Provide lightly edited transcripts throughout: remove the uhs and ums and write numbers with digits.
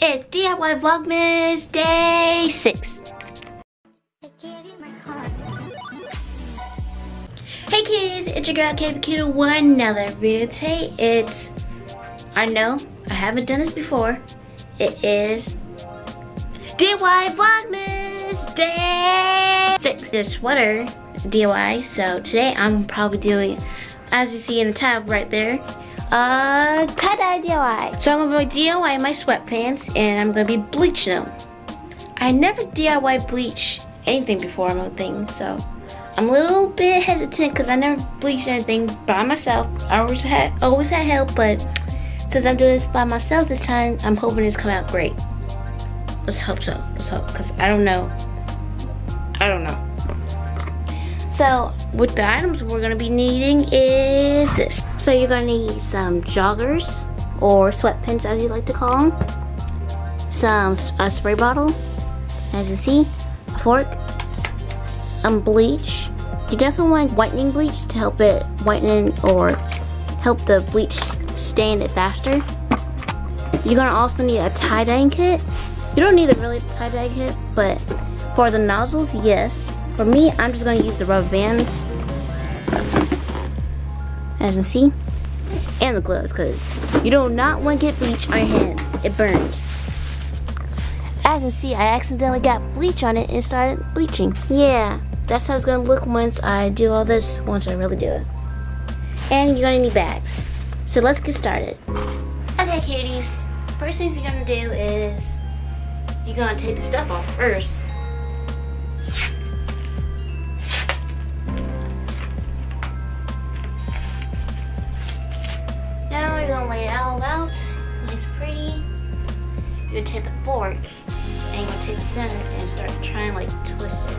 It's DIY Vlogmas Day 6. Hey kids, it's your girl Cutie with another video today. I know, I haven't done this before. It is DIY Vlogmas Day 6. This sweater DIY, so today I'm probably doing, as you see in the tab right there, tie-dye DIY. So I'm gonna be DIY my sweatpants and I'm gonna be bleaching them. I never DIY bleach anything before, I don't think, so I'm a little bit hesitant because I never bleached anything by myself. I always had help, but since I'm doing this by myself this time, I'm hoping it's come out great. Let's hope so. Let's hope, because I don't know. So with the items we're gonna be needing is this. So you're gonna need some joggers or sweatpants as you like to call them. A spray bottle, as you see, a fork, bleach. You definitely want whitening bleach to help it whiten or help the bleach stay in it faster. You're gonna also need a tie-dyeing kit. You don't need a really tie-dye kit, but for the nozzles, yes. For me, I'm just gonna use the rubber bands, as you can see, and the gloves, because you do not want to get bleach on your hands. It burns. As you can see, I accidentally got bleach on it and started bleaching. Yeah, that's how it's gonna look once I do all this, once I really do it. And you're gonna need bags. So let's get started. Okay, cuties. First things you're gonna do is you're gonna take the stuff off first. Now you're gonna lay it all out. It's pretty. You're gonna take the fork and you're gonna take the center and start trying like twist it.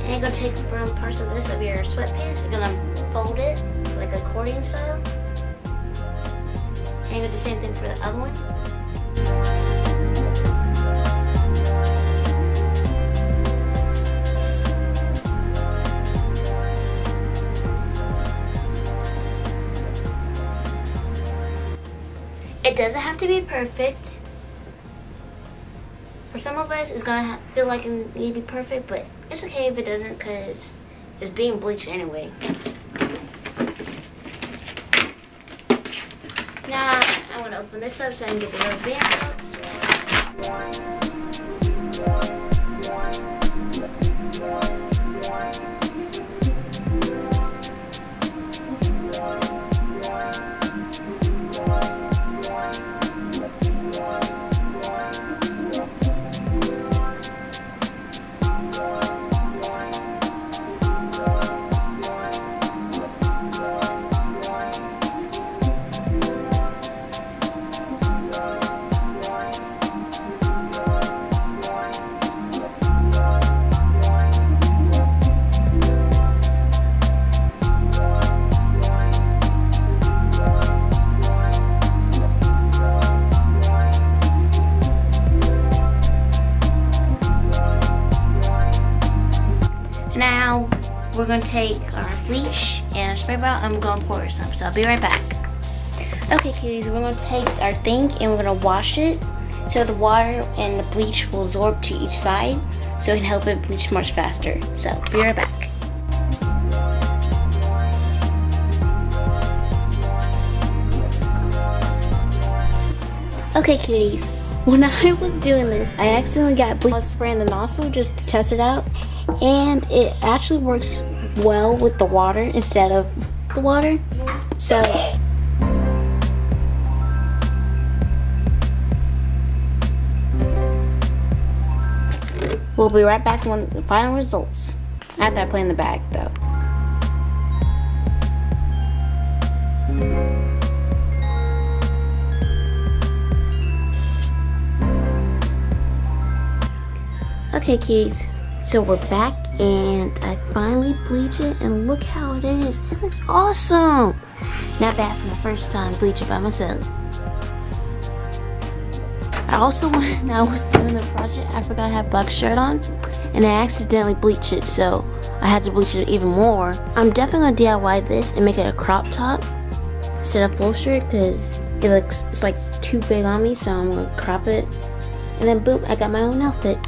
And you're gonna take from parts of this of your sweatpants. You're gonna fold it like accordion style. And you do the same thing for the other one. It doesn't have to be perfect. For some of us, it's gonna feel like it needs to be perfect, but it's okay if it doesn't, because it's being bleached anyway. Now, I'm gonna open this up so I can get the rubber band out. Now we're gonna take our bleach and our spray bottle and we're gonna pour some. So I'll be right back. Okay, cuties, we're gonna take our thing and we're gonna wash it so the water and the bleach will absorb to each side, so it can help it bleach much faster. So be right back. Okay, cuties, when I was doing this, I accidentally got bleach. I was spraying the nozzle just to test it out, and it actually works well with the water instead of the water. So we'll be right back with the final results after I put in the bag though. Okay, kids, so we're back and I finally bleached it and look how it is. It looks awesome. Not bad for my first time bleaching by myself. also, when I was doing the project, I forgot I had black shirt on, and I accidentally bleached it, so I had to bleach it even more. I'm definitely gonna DIY this and make it a crop top instead of full shirt, because it's like too big on me, so I'm gonna crop it. And then boom, I got my own outfit.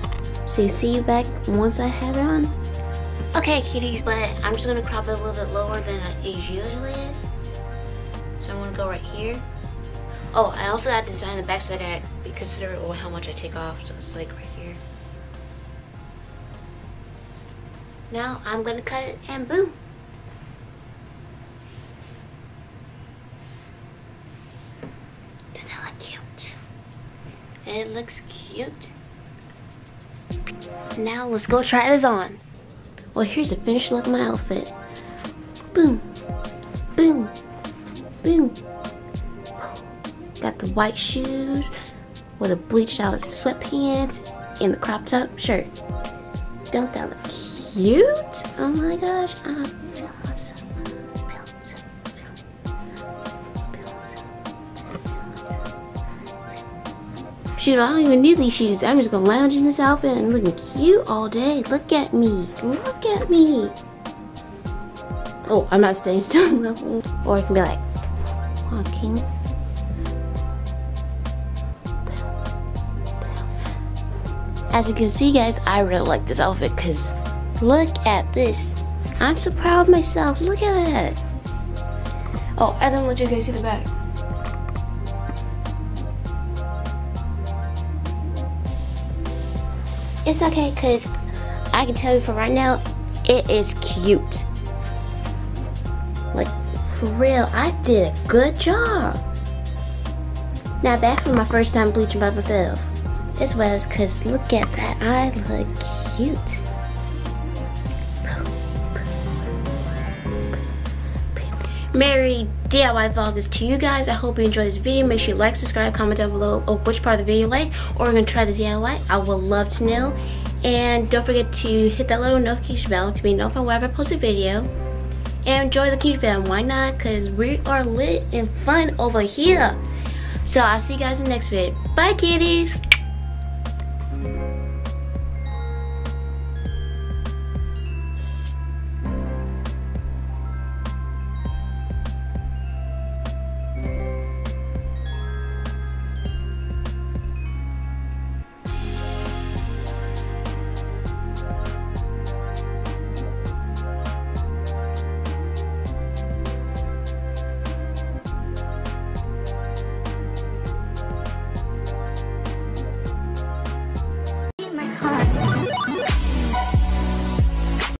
So see you back once I have it on. Okay, cuties, but I'm just gonna crop it a little bit lower than it usually is. So I'm gonna go right here. Oh, I also got to design the back so I gotta be considerate of how much I take off. So it's like right here. Now I'm gonna cut it and boom. Doesn't that look cute? It looks cute. Now let's go try this on. Well, here's the finished look of my outfit. Boom, boom, boom. Got the white shoes with the bleached out sweatpants and the crop top shirt. Don't that look cute? Oh my gosh, I feel awesome. Shoot, I don't even need these shoes. I'm just gonna lounge in this outfit and looking cute all day. Look at me. Look at me. Oh, I'm not staying still. Or it can be like walking. As you can see, guys, I really like this outfit because look at this. I'm so proud of myself. Look at that. Oh, I didn't let you guys see the back. It's okay, because I can tell you for right now, it is cute. Like, for real, I did a good job. Not bad for my first time bleaching by myself. This was because look at that, I look cute. Merry DIY Vlogmas to you guys. I hope you enjoyed this video. Make sure you like, subscribe, comment down below of which part of the video you like, or we're gonna try the DIY. I would love to know. And don't forget to hit that little notification bell to be notified whenever I post a video. And enjoy the Cutie fam. Why not? Because we are lit and fun over here. So I'll see you guys in the next video. Bye, kitties.